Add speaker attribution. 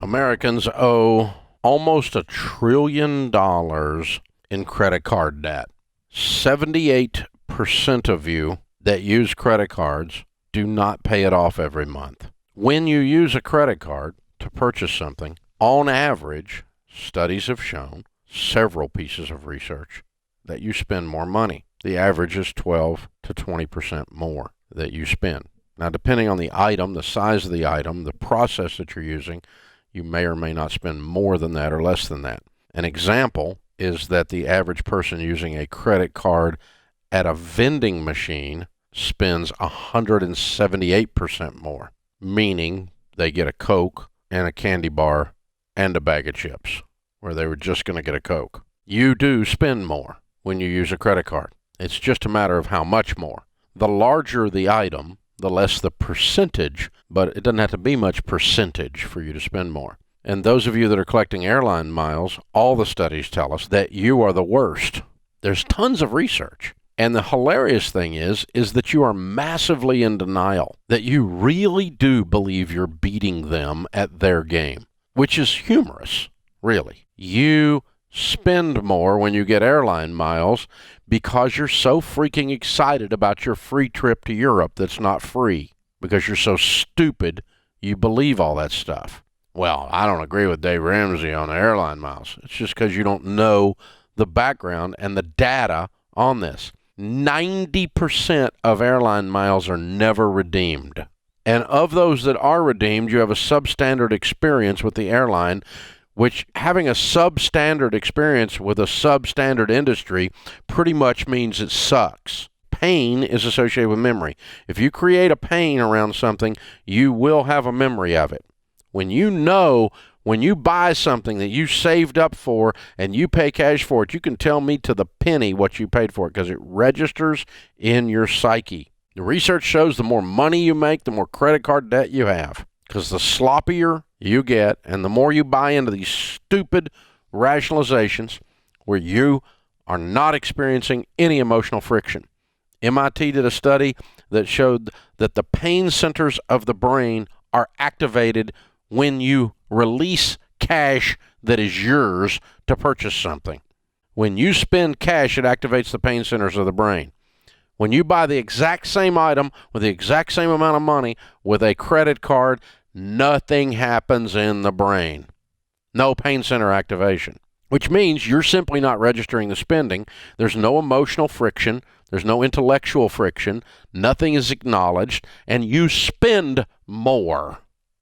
Speaker 1: Americans owe almost $1 trillion in credit card debt. 78% of you that use credit cards do not pay it off every month. When you use a credit card to purchase something, on average, studies have shown, several pieces of research, that you spend more money. The average is 12 to 20% more that you spend. Now, depending on the item, the size of the item, the process that you're using, you may or may not spend more than that or less than that. An example is that the average person using a credit card at a vending machine spends 178% more, meaning they get a Coke and a candy bar and a bag of chips, where they were just going to get a Coke. You do spend more when you use a credit card. It's just a matter of how much more. The larger the item, the less the percentage, but it doesn't have to be much percentage for you to spend more. And those of you that are collecting airline miles, all the studies tell us that you are the worst. There's tons of research. And the hilarious thing is that you are massively in denial, that you really do believe you're beating them at their game, which is humorous, really. You spend more when you get airline miles because you're so freaking excited about your free trip to Europe that's not free, because you're so stupid you believe all that stuff. Well, I don't agree with Dave Ramsey on the airline miles. It's just because you don't know the background and the data on this. 90% of airline miles are never redeemed. And of those that are redeemed, you have a substandard experience with the airline, which having a substandard experience with a substandard industry pretty much means it sucks. Pain is associated with memory. If you create a pain around something, you will have a memory of it. When you buy something that you saved up for and you pay cash for it, you can tell me to the penny what you paid for it because it registers in your psyche. The research shows the more money you make, the more credit card debt you have, because the sloppier you get and the more you buy into these stupid rationalizations where you are not experiencing any emotional friction. MIT did a study that showed that the pain centers of the brain are activated when you release cash that is yours to purchase something. When you spend cash, it activates the pain centers of the brain. When you buy the exact same item with the exact same amount of money with a credit card, nothing happens in the brain. No pain center activation, which means you're simply not registering the spending. There's no emotional friction. There's no intellectual friction. Nothing is acknowledged, and you spend more.